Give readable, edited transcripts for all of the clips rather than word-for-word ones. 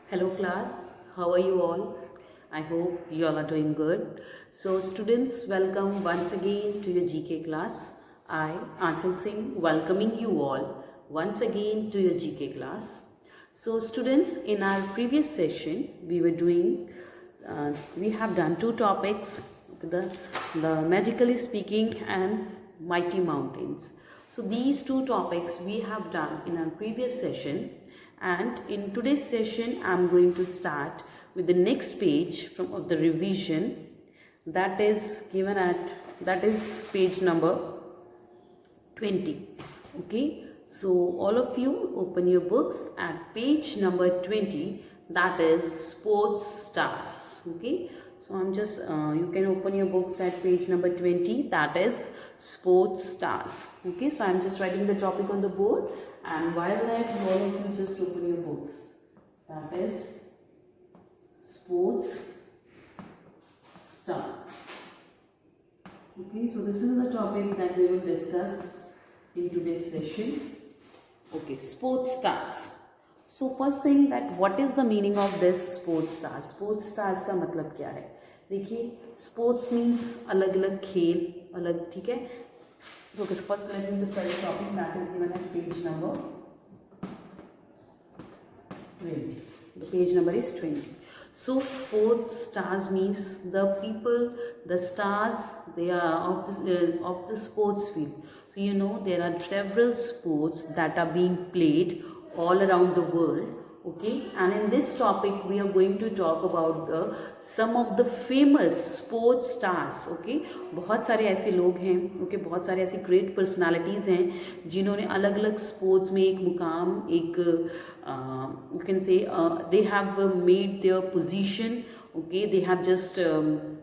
Hello class, how are you all? I hope you all are doing good. So students, welcome once again to your GK class. I, Anchal Singh, welcoming you all once again to your GK class. So students, in our previous session, we have done two topics, the magically speaking and mighty mountains. So these two topics we have done in our previous session, and in today's session I'm going to start with the next page of the revision that is page number 20. Okay, so all of you open your books at page number 20, that is sports stars. Okay, so I'm just you can open your books at page number 20, that is sports stars. Okay, so I'm just writing the topic on the board, and while that all of you just open your books, that is sports star. Okay, so this is the topic that we will discuss in today's session. Okay, sports stars. So first thing, that what is the meaning of this sports stars? Sports stars का मतलब क्या है? देखिए, sports means अलग अलग खेल, अलग, ठीक है? So first let me just start the topic that is given at page number 20. The page number is 20. So sports stars means the people, the stars, they are of the sports field. So you know there are several sports that are being played all around the world. Okay, and in this topic we are going to talk about some of the famous sports stars. Okay, बहुत सारे ऐसे लोग हैं, okay, बहुत सारे ऐसी great personalities हैं जिन्होंने अलग अलग sports में एक मुकाम, एक you can say they have made their position. Okay, they have just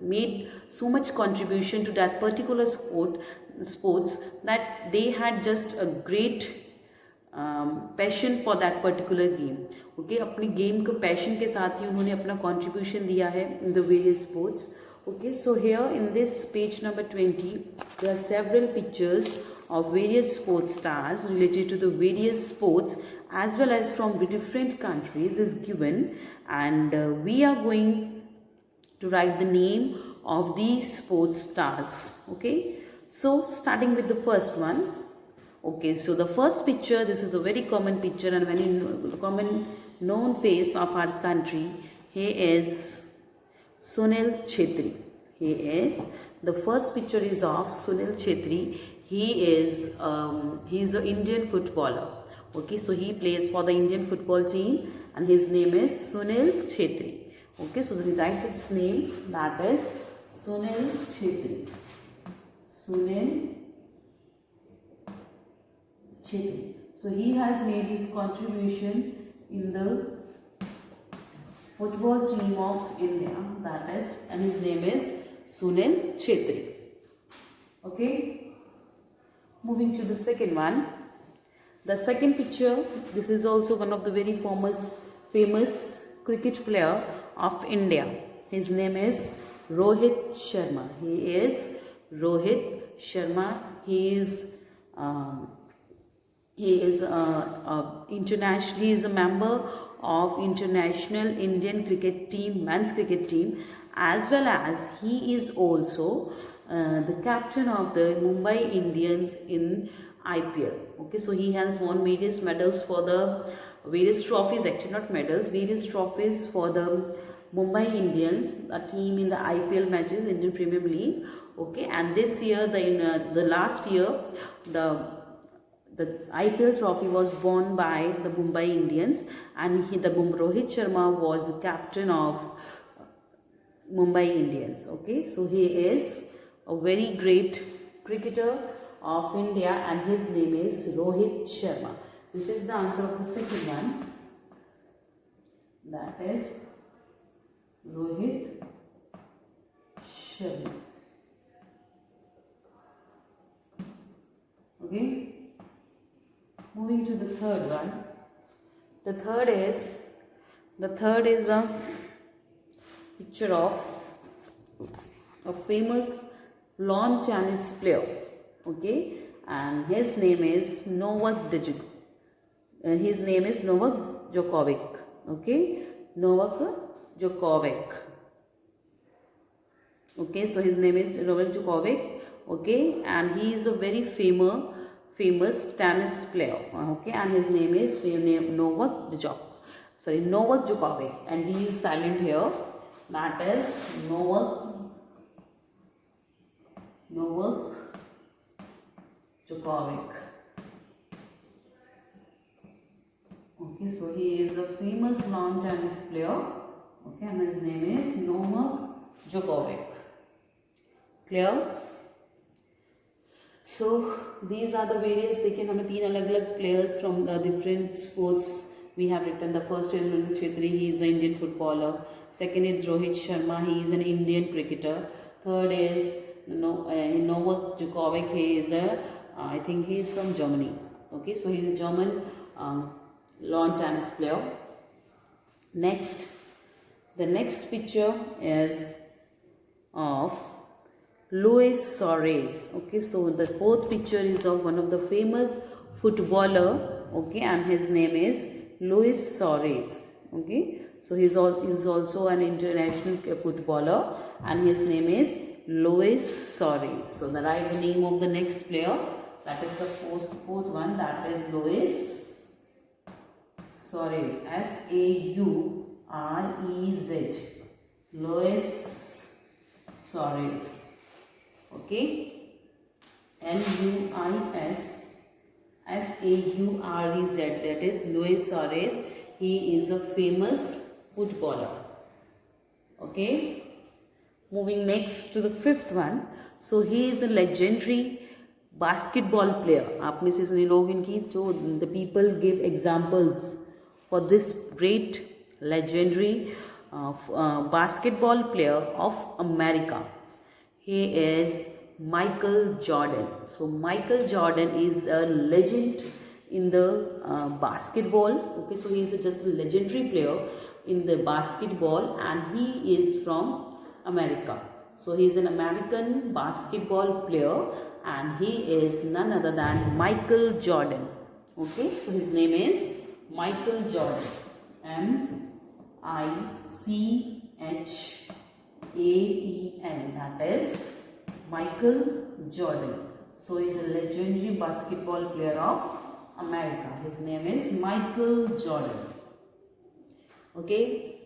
made so much contribution to that particular sports that they had just a great passion for that particular game. Okay, अपनी game को passion के साथ ही उन्होंने अपना contribution दिया है in the various sports. Okay, so here in this page number 20 there are several pictures of various sports stars related to the various sports as well as from the different countries is given, and we are going to write the name of these sports stars. Okay, so starting with the first one. Okay, so the first picture, this is a very common picture and very common known face of our country. He is Sunil Chhetri. The first picture is of Sunil Chhetri. He is an Indian footballer. Okay, so he plays for the Indian football team and his name is Sunil Chhetri. Okay, so the write its name, that is Sunil Chhetri. Sunil Chhetri. So he has made his contribution in the football team of India, that is, and his name is Sunil Chhetri. Okay, moving to the second one. The second picture, this is also one of the very famous cricket player of India. His name is Rohit Sharma. He is Rohit Sharma. He is a member of international Indian cricket team, men's cricket team, as well as he is also the captain of the Mumbai Indians in IPL. Okay, so he has won various medals for the various trophies, actually not medals, various trophies for the Mumbai Indians, a team in the IPL matches, Indian Premier League. Okay, and this year, the last year, the IPL trophy was won by the Mumbai Indians, and Rohit Sharma was the captain of Mumbai Indians. Okay, so he is a very great cricketer of India and his name is Rohit Sharma. This is the answer of the second one, that is Rohit Sharma. Okay, moving to the third one. The third is the picture of a famous lawn tennis player. Okay, and his name is Novak Djokovic. Okay, Novak Djokovic. Okay, so his name is Novak Djokovic. Okay, and he is a very famous tennis player. Okay, and his name is Novak Djokovic, and he is silent here. That is Novak Djokovic. Okay, so he is a famous lawn tennis player. Okay, and his name is Novak Djokovic. Clear? So these are the various. देखिए हमें 3 अलग-अलग players from the different sports we have written. The first is Rohit Chetri, he is an Indian footballer. Second is Rohit Sharma, he is an Indian cricketer. Third is Novak Djokovic, he is I think he is from Germany. Okay, so he is a German lawn tennis player. Next, the next picture is of Luis Suarez. Okay, so the fourth picture is of one of the famous footballer. Okay, and his name is Luis Suarez. Okay, so he's also an international footballer, and his name is Luis Suarez. So the right name of the next player, that is the fourth one, that is Luis Suarez. S-A-U-R-E-Z. Luis Suarez. Okay, Luis-S-A-U-R-E-Z, that is Luis Suarez. He is a famous footballer. Okay, moving next to the fifth one. So he is a legendary basketball player. आप में से सुने लोग इनकी जो the people give examples for this great legendary basketball player of America. He is Michael Jordan. So Michael Jordan is a legend in the basketball. Okay, so he is just a legendary player in the basketball, and he is from America. So he is an American basketball player, and he is none other than Michael Jordan. Okay, so his name is Michael Jordan. M-I-C-H-A-E-L, that is Michael Jordan. So he is a legendary basketball player of America. His name is Michael Jordan. Okay,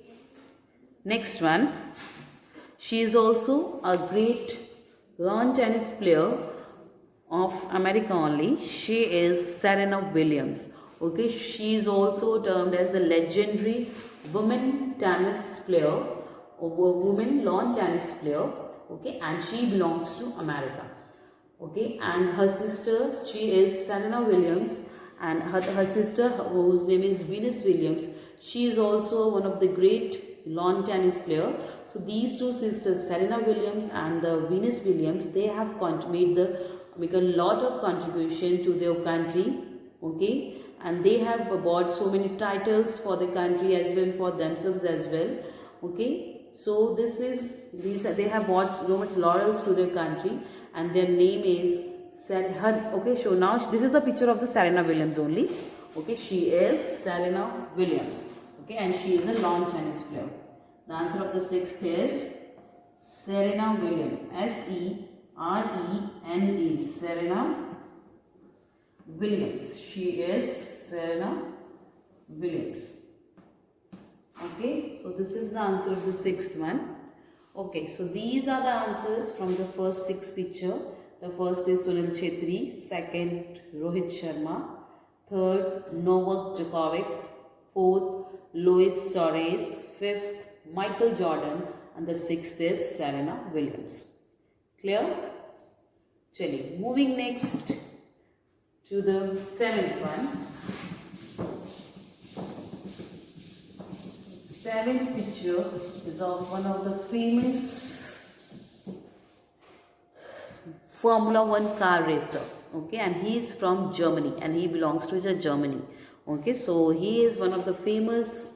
next one. She is also a great lawn tennis player of America only. She is Serena Williams. Okay, she is also termed as a legendary women tennis player, or women lawn tennis player. Okay, and she belongs to America. Okay, and her sister, she is Serena Williams, and her sister, whose name is Venus Williams, she is also one of the great lawn tennis player. So these two sisters, Serena Williams and the Venus Williams, they have make a lot of contribution to their country. Okay, and they have bought so many titles for the country as well, for themselves as well. Okay, so they have bought so much laurels to their country, and their name is okay, so now this is a picture of the Serena Williams only. Okay, she is Serena Williams. Okay, and she is a lawn tennis player. The answer of the sixth is Serena Williams. S-E-R-E-N-E, Serena Williams. She is Serena Williams. Okay, so this is the answer of the sixth one. Okay, so these are the answers from the first 6 picture. The first is Sunil Chetri, second Rohit Sharma, third Novak Djokovic, fourth Luis Suarez, fifth Michael Jordan, and the sixth is Serena Williams. Clear? Chaliye, moving next to the 7th one. 7th picture is of one of the famous Formula 1 car racer. Okay, and he is from Germany, and he belongs to Germany. Okay, so he is one of the famous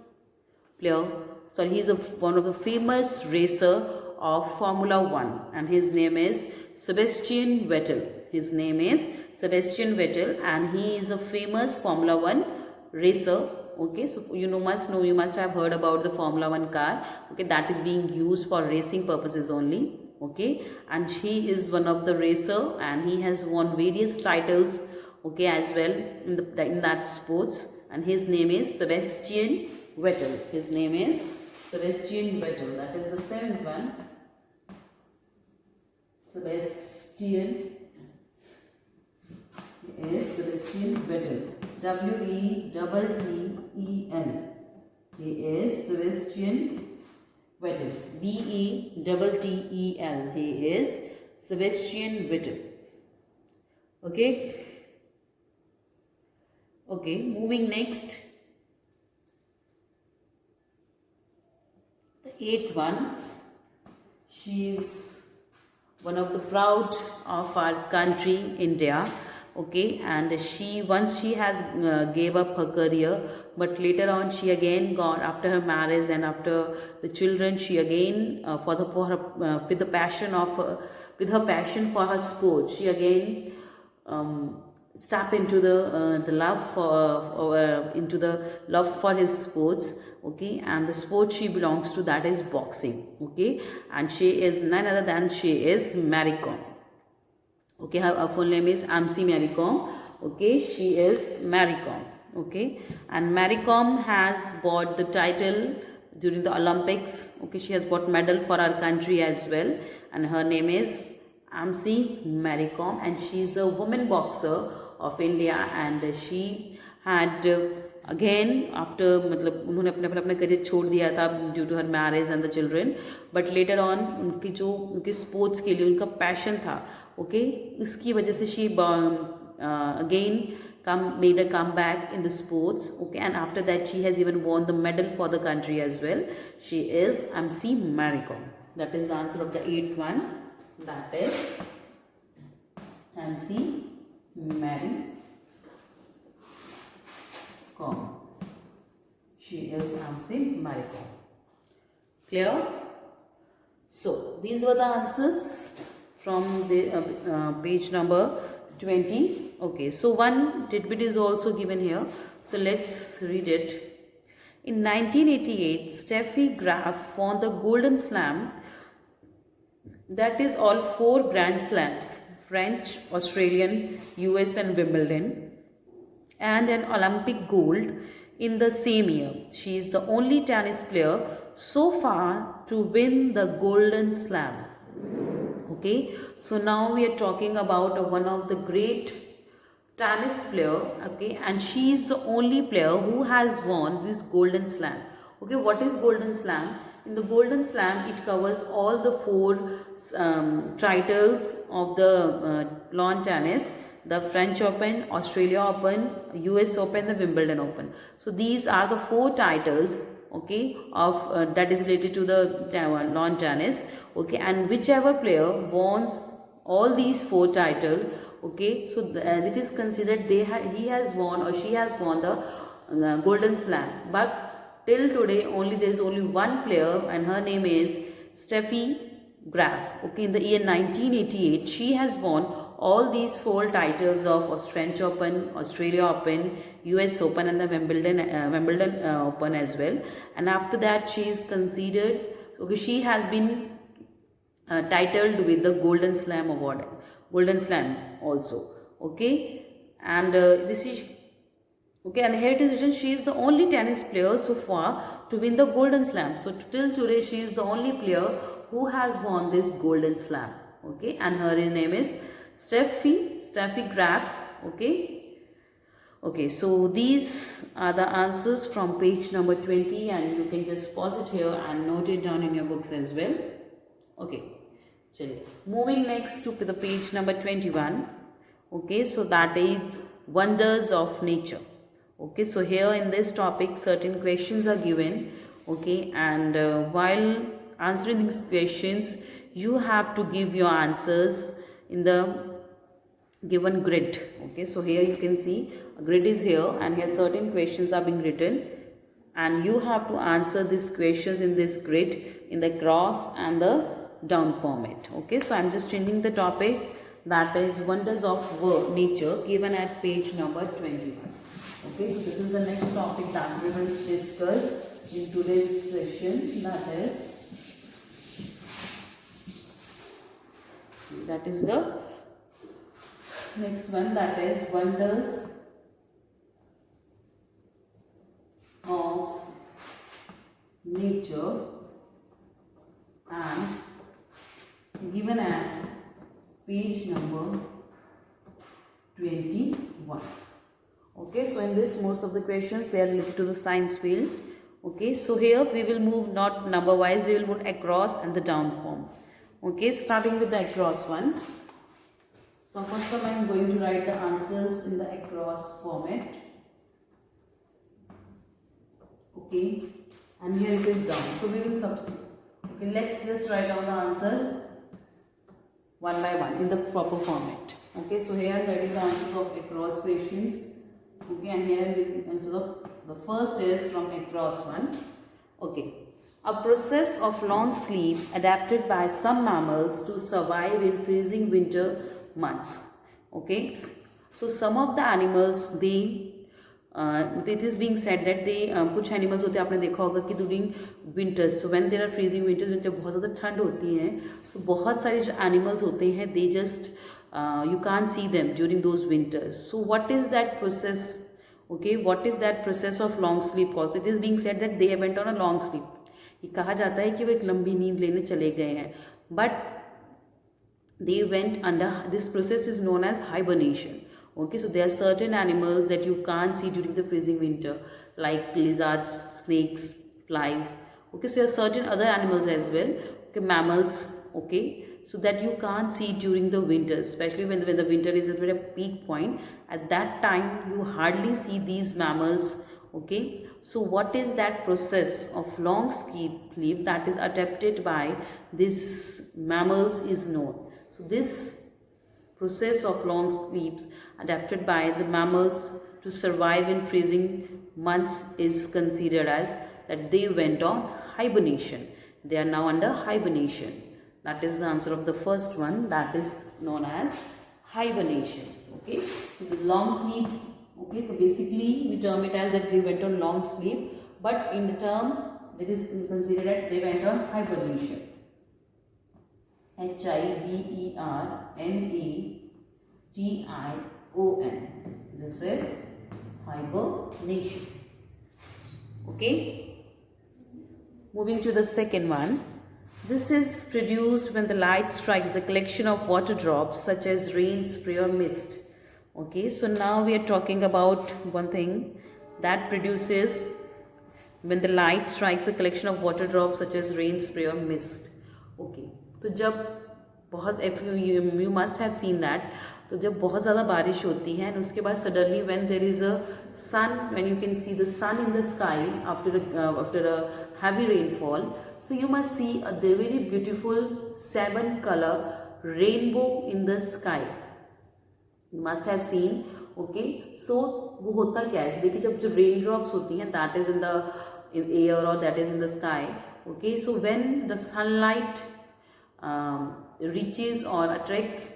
player. So he is one of the famous racer of Formula 1, and his name is Sebastian Vettel. His name is Sebastian Vettel, and he is a famous Formula 1 racer Okay, so you must know, you must have heard about the Formula 1 car. Okay, that is being used for racing purposes only. Okay, and he is one of the racer, and he has won various titles, okay, as well in that sports. And his name is Sebastian Vettel. His name is Sebastian Vettel. That is the seventh one. Sebastian Vettel. Vettel. He is Sebastian Vettel. Vettel. He is Sebastian Vettel. Okay. Okay, moving next. The eighth one. She is one of the proud of our country, India. Okay, and once she has gave up her career, but later on she again got, after her marriage and after the children, she again with her passion for her sport, she again step into the love for his sports. Okay, and the sport she belongs to, that is boxing. Okay, and she is none other than Mary Kom. Okay, her full name is MC Mary Kom. Okay, she is Mary Kom. Okay, and Mary Kom has got the title during the Olympics. Okay, she has got medal for our country as well, and her name is MC Mary Kom, and she is a woman boxer of India. And she had again, after मतलब उन्होंने अपना career छोड़ दिया था due to her marriage and the children, but later on उनके sports के लिए उनका पैशन था. ओके, उसकी वजह से she again made a comeback in the sports. Okay, and after that she has even won the medal for the country as well. She is MC Mary Kom. That is the answer of the eighth one. That is MC Mary Kom. She is MC Mary Kom. Clear? So these were the answers from the page number 20. Okay, so one tidbit is also given here. So let's read it. In 1988, Steffi Graf won the Golden Slam. That is all 4 Grand Slams: French, Australian, US and Wimbledon, and an Olympic gold in the same year. She is the only tennis player so far to win the Golden Slam. Okay, so now we are talking about one of the great tennis player. Okay, and she is the only player who has won this Golden Slam. Okay, what is Golden Slam? In the Golden Slam, it covers all the 4 titles of the lawn tennis: the French Open, Australia Open, US Open, the Wimbledon Open. So these are the 4 titles, okay, of that is related to the lawn tennis. Okay, and whichever player wins all these 4 titles, okay, so it is considered he has won or she has won the Golden Slam. But till today only there is only one player, and her name is Steffi Graf. Okay, in the year 1988 she has won all these 4 titles of French Open, Australia Open, US Open and the Wimbledon Open as well. And after that she is considered, okay, she has been titled with the Golden Slam award, Golden Slam also. Okay, and this is okay, and here it is written she is the only tennis player so far to win the Golden Slam. So till today she is the only player who has won this Golden Slam. Okay, and her name is Steffi Graf. Okay, so these are the answers from page number 20, and you can just pause it here and note it down in your books as well. Okay, moving next to the page number 21. Okay, so that is wonders of nature. Okay, so here in this topic certain questions are given. Okay, and while answering these questions you have to give your answers in the given grid. Okay, so here you can see a grid is here, and here certain questions are being written, and you have to answer these questions in this grid in the cross and the down format. Okay, so I'm just changing the topic, that is wonders of nature, given at page number 21. Okay, so this is the next topic that we will discuss in today's session. That is the next one, that is wonders of nature, and given at page number 21. Okay, so in this most of the questions they are related to the science field. Okay, so here we will move not number wise, we will move across and the down form. Okay, starting with the across one. So first of all I am going to write the answers in the across format. Okay, and here it is down. So we will substitute. Okay, let's just write down the answer one by one in the proper format. Okay, so here I am writing the answers of across questions. Okay, and here I am writing answers of the first is from across one. Okay, a process of long sleep adapted by some mammals to survive in freezing winter months. Okay, so some of the animals it is being said that they कुछ animals होते हैं, आपने देखा होगा कि during winters, so when there are freezing winters, जब बहुत ज़्यादा ठंड होती है, सो बहुत सारे जो एनिमल्स होते हैं they just you can't see them during those winters. So what is that process? Okay, what is that process of long sleep called? So it is being said that they went on a long sleep. ये कहा जाता है कि वो एक लंबी नींद लेने चले गए हैं, but they went under, this process is known as hibernation. Okay, so there are certain animals that you can't see during the freezing winter, like lizards, snakes, flies. Okay, so there are certain other animals as well, okay, mammals, okay, so that you can't see during the winter, especially when the winter is at a peak point. At that time you hardly see these mammals. Okay, so what is that process of long sleep that is adapted by these mammals is known. So this process of long sleeps adapted by the mammals to survive in freezing months is considered as that they went on hibernation. They are now under hibernation. That is the answer of the first one, that is known as hibernation. Okay, so the long sleep, okay, so basically we term it as that they went on long sleep, but in the term it is considered that they went on hibernation. Hibernation. This is hibernation. Okay, moving to the second one. This is produced when the light strikes the collection of water drops such as rain, spray or mist. Okay, so now we are talking about one thing that produces when the light strikes a collection of water drops such as rain, spray or mist. Okay, तो जब बहुत you must have seen that, तो जब बहुत ज़्यादा बारिश होती है, उसके बाद suddenly when there is a sun, when you can see the sun in the sky after a heavy rainfall, so you must see a very beautiful 7-color rainbow in the sky. You must have seen. Okay, so वो होता क्या है, देखिए जब जो rain drops होती हैं that is in the air or that is in the sky. Okay, so when the sunlight reaches or attracts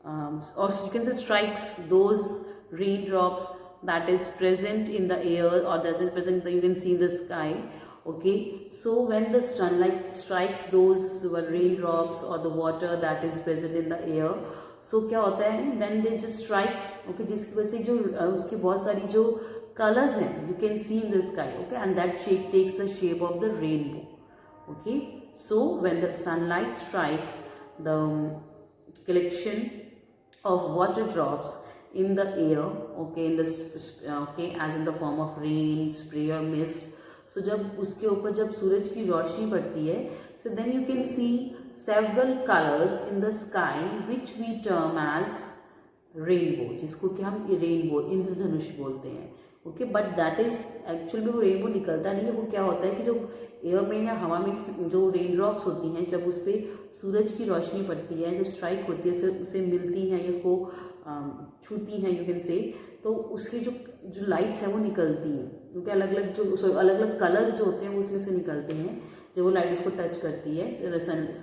or you can say strikes those raindrops that is present in the air or that is present that you can see in the sky. Okay, so when the sunlight strikes those raindrops or the water that is present in the air, so क्या होता है, then they just strikes, okay, जिसकी वजह से जो उसकी बहुत सारी जो colors हैं you can see in the sky. Okay, and that shape takes the shape of the rainbow. Okay, so when the sunlight strikes the collection of water drops in the air, okay, in the okay, as in the form of rain, spray or mist, so जब उसके ऊपर जब सूरज की रोशनी पड़ती है, so then you can see several colors in the sky which we term as rainbow, जिसको कि हम रेनबो इंद्रधनुष बोलते हैं. Okay, but that is actual में वो रेनबो निकलता नहीं है. वो क्या होता है कि जो एयर में या हवा में जो रेन ड्रॉप्स होती हैं, जब उस पर सूरज की रोशनी पड़ती है, जब स्ट्राइक होती है, उसे मिलती हैं या उसको छूती हैं यू कैन से, तो उसकी जो लाइट्स हैं वो निकलती हैं, क्योंकि अलग अलग कलर्स जो होते हैं वो उसमें से निकलते हैं जब वो लाइट उसको टच करती है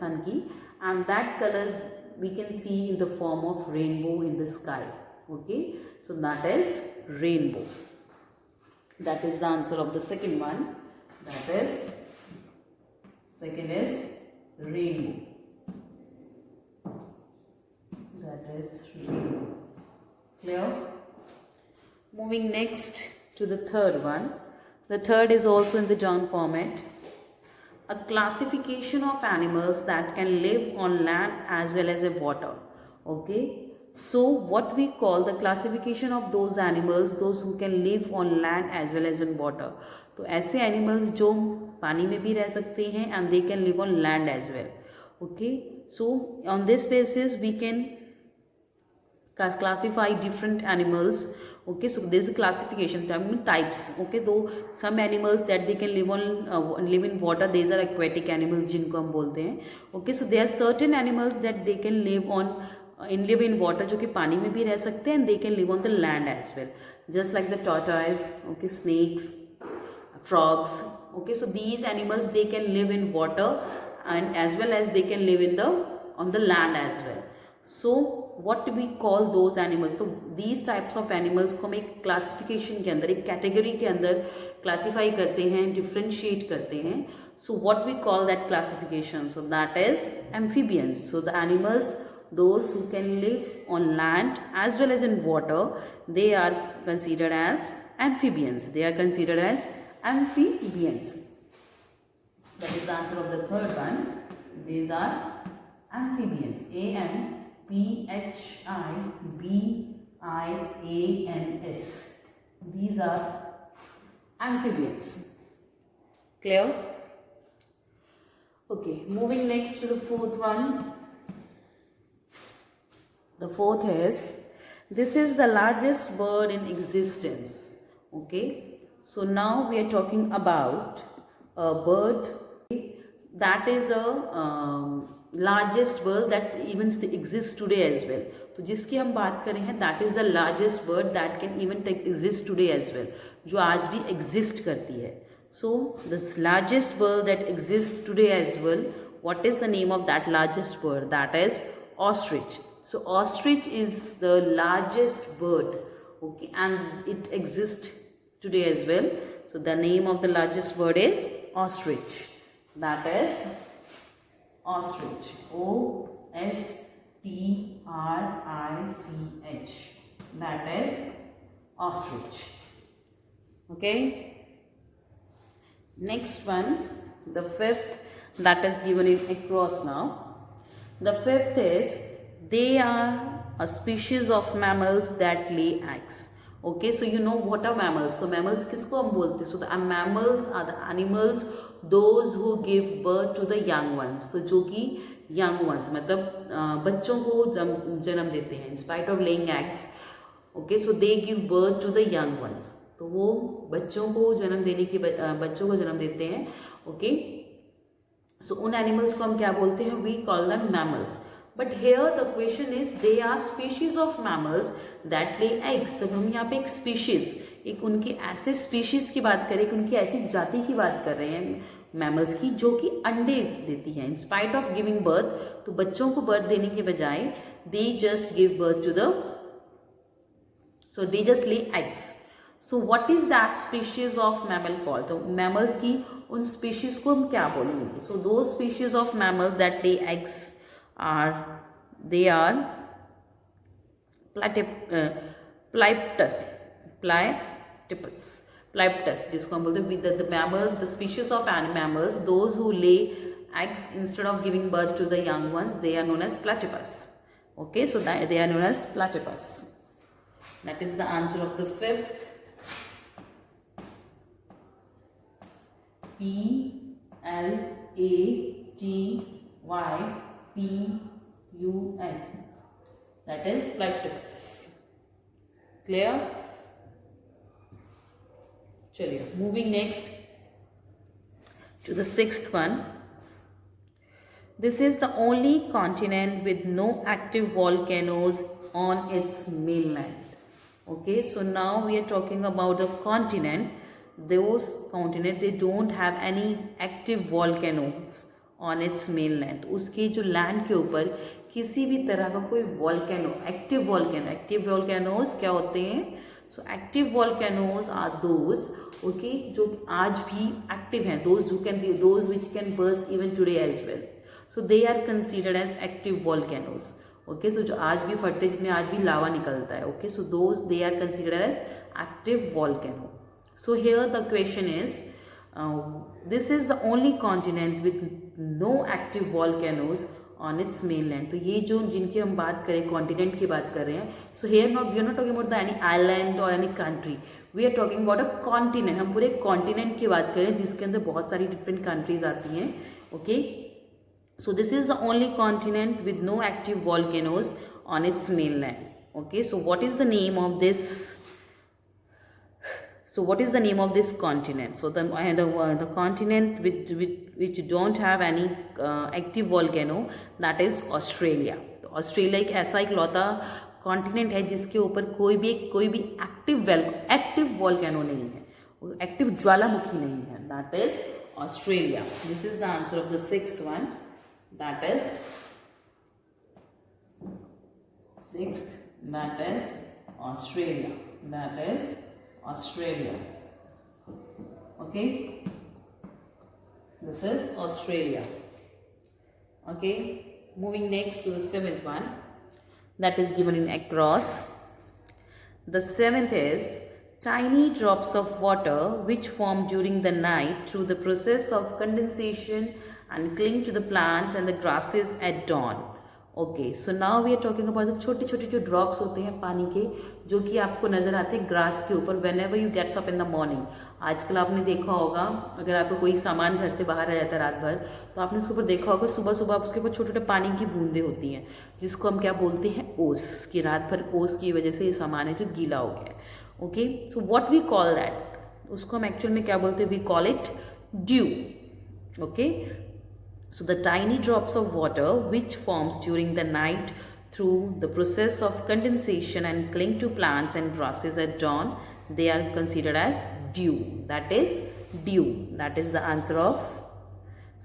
सन की, and that colours we can see in the form of rainbow in the sky. Okay, so that is rainbow. That is the answer of the second one. That is, second is rainbow. That is rainbow. Clear? Moving next to the third one. The third is also in the John format. A classification of animals that can live on land as well as in water. Okay. So what we call the classification of those animals, those who can live on land as well as in water. तो ऐसे animals जो पानी में भी रह सकते हैं and they can live on land as well. Okay. So on this basis we can classify different animals. Okay, so there is a classification types. Okay, though some animals that they can live on live in water, these are aquatic animals जिनको हम बोलते हैं. Okay, so there are certain animals that they can live on live in water, जो कि पानी में भी रह सकते हैं, and they can live on the land as well, just like the tortoise. Okay, snakes, frogs. Okay, so these animals they can live in water and as well as they can live in on the land as well. So what we call those animals, तो these types of animals को हम एक classification के अंदर, एक category के अंदर classify करते हैं, differentiate करते हैं. So what we call that classification? So that is amphibians. So the animals, those who can live on land as well as in water, they are considered as amphibians. They are considered as amphibians. That is the answer of the third one. These are amphibians. Amphibians. These are amphibians. Clear? Okay, moving next to the fourth one. The fourth is, this is the largest bird in existence. Okay, so now we are talking about a bird that is a largest bird that even exists today as well. तो जिसकी हम बात करें हैं, that is the largest bird that can even exist today as well, जो आज भी exist करती है. So this largest bird that exists today as well, what is the name of that largest bird? That is ostrich. So ostrich is the largest bird, okay, and it exists today as well. So the name of the largest bird is ostrich. That is ostrich. O-S-T-R-I-C-H. That is ostrich. Okay. Next one, the fifth, that is given in across now. The fifth is, they are a species of mammals that lay eggs. Okay, so you know what are mammals? So mammals किसको हम बोलते हैं? So the mammals are the animals those who give birth to the young ones. तो जो कि young ones मतलब बच्चों को जन्म देते हैं. In spite of laying eggs, okay, so they give birth to the young ones. तो वो बच्चों को जन्म देते हैं. Okay, so उन animals को हम क्या बोलते हैं? We call them mammals. But here the question is, they are species of mammals that lay eggs. तब हम यहाँ पे एक species, एक उनकी ऐसे species की बात करें कि उनकी ऐसी जाति की बात कर रहे हैं mammals की जो कि अंडे देती हैं. In spite of giving birth, तो बच्चों को birth देने के बजाय they just give birth to so they just lay eggs. So what is that species of mammal called? तो mammals की उन species को हम क्या बोलेंगे? So those species of mammals that lay eggs are Platypus, जिसको हम बोलते हैं the mammals, the species of mammals, those who lay eggs instead of giving birth to the young ones, they are known as platypus. Okay, so that they are known as platypus. That is the answer of the fifth. Platypus. That is platypus. Clear? Chaliye, moving next to the sixth one. This is the only continent with no active volcanoes on its mainland. Okay, so now we are talking about the continent. Those continent, they don't have any active volcanoes on its mainland. उसके जो land के ऊपर किसी भी तरह का कोई volcano, active volcanoes क्या होते हैं? So active volcanoes are those, okay, जो आज भी एक्टिव हैं, those which can burst even today as well. So they are considered as active volcanoes. Okay, so जो आज भी फटते, जिसमें आज भी लावा निकलता है. Okay, so those they are considered as active volcano. So here the question is, this is the only continent with no active volcanoes on its mainland. तो ये जो जिनकी हम बात करें, कॉन्टिनेंट की बात कर रहे हैं. So here not we are not talking about the any island और any country, we are talking about a continent. हम पूरे कॉन्टिनेंट की बात करें जिसके अंदर बहुत सारी डिफरेंट कंट्रीज आती हैं. Okay, so this is the only continent with no active volcanoes on its mainland. Okay, so what is the name of this? So what is the name of this continent? So the continent which don't have any active volcano, that is Australia. तो Australia एक ऐसा इकलौता continent है जिसके ऊपर कोई भी active volcano नहीं है, एक्टिव ज्वालामुखी नहीं है. That is Australia. This is the answer of the sixth one. That is sixth, that is Australia. That is Australia. Okay, this is Australia. Okay, moving next to the seventh one, that is given in across. The seventh is tiny drops of water which form during the night through the process of condensation and cling to the plants and the grasses at dawn. Okay, so now we are talking about छोटे छोटे जो drops होते हैं पानी के, जो कि आपको नजर आते हैं ग्रास के ऊपर whenever you gets up in the morning. आजकल आपने देखा होगा, अगर आपको कोई सामान घर से बाहर रह जाता है रात भर, तो आपने उसके ऊपर देखा होगा सुबह सुबह उसके ऊपर छोटे छोटे पानी की बूंदें होती हैं, जिसको हम क्या बोलते हैं? ओस. कि रात भर ओस की वजह से ये सामान है जो गीला हो गया है. Okay, so what we call that, उसको हम एक्चुअल में क्या बोलते हैं? We call it dew. Okay, so the tiny drops of water which forms during the night through the process of condensation and cling to plants and grasses at dawn, they are considered as dew. That is dew. That is the answer of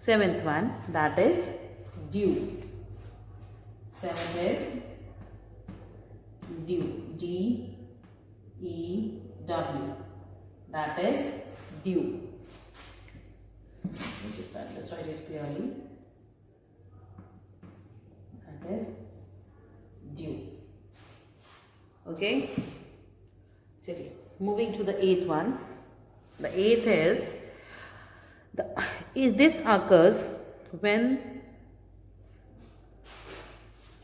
seventh one. That is dew. Seventh is dew. D-E-W. That is dew. Let's write it clearly. That is dew. Okay. Chaliye, moving to the eighth one. The eighth is this occurs when.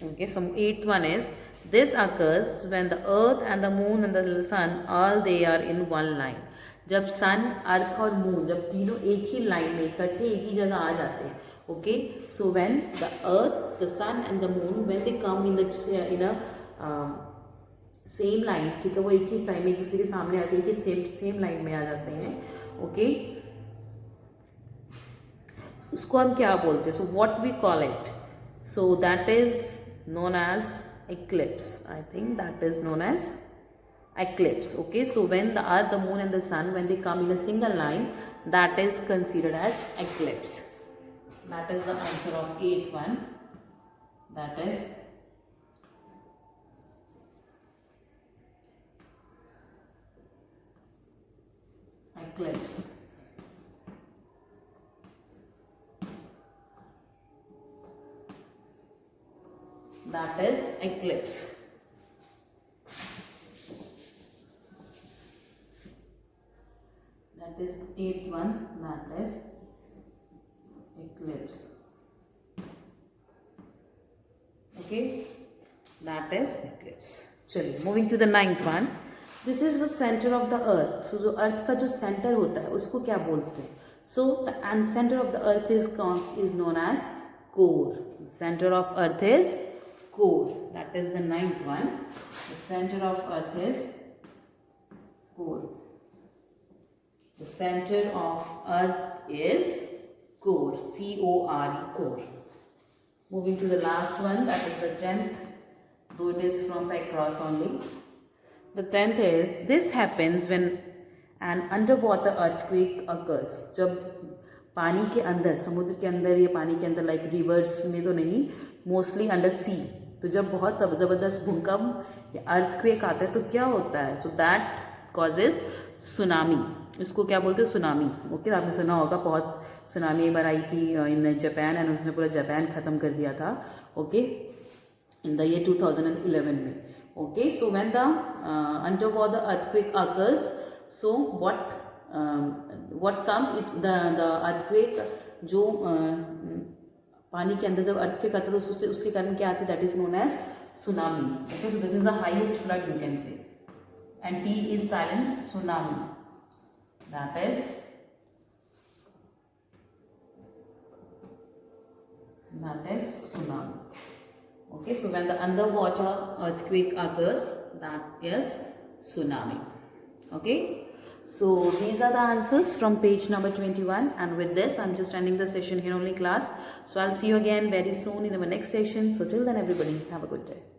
Okay, so eighth one is this occurs when the earth and the moon and the sun all they are in one line. जब सन, अर्थ और moon जब तीनों एक ही line में इकट्ठे एक ही जगह आ जाते हैं. Okay, so when the earth, the sun and the moon when they come in a same line, ठीक है, वो एक ही टाइम में एक दूसरे के सामने आते हैं कि सेम लाइन में आ जाते हैं. ओके, उसको हम क्या बोलते हैं? So what we call it? So that is known as eclipse. I think that is known as eclipse. Okay, so when the earth, the moon and the sun, when they come in a single line, that is considered as eclipse. That is the answer of eighth one. That is eclipse. That is eclipse. That is eighth one. That is eclipse. Okay, that is eclipse. चलिए, moving to the ninth one. This is the center of the earth. So जो अर्थ का जो centre होता है उसको क्या बोलते हैं? So the center of the earth is known as core. Center of earth is core. That is the ninth one. The center of earth is core. The center of earth is core. C-O-R-E, core. Moving to the last one, that is the 10th, though it is from the across only. The 10th is, this happens when an underwater earthquake occurs. जब पानी के अंदर, समुद्र के अंदर या पानी के अंदर, लाइक रिवर्स में तो नहीं, मोस्टली अंडर सी। तो जब बहुत ज़बरदस्त भूकंप या अर्थक्वेक आता है तो क्या होता है? So that causes tsunami. इसको क्या बोलते हैं? सुनामी। ओके, आपने सुना होगा, बहुत सुनामी एक बार आई थी इन जापान एंड उसने पूरा जापान ख़त्म कर दिया था। ओके, इन द ईयर 2011 में। Okay, so when the underwater earthquake occurs, so what comes, it the earthquake, जो पानी के अंदर जब अर्थक्वेक आता है तो उसके कारण क्या आता है? That is known as tsunami. Okay, so this is the highest flood you can say, and T is silent, tsunami, that is tsunami. Okay, so when the underwater earthquake occurs, that is tsunami. Okay, so these are the answers from page number 21, and with this I'm just ending the session here only, class. So I'll see you again very soon in our next session. So till then, everybody have a good day.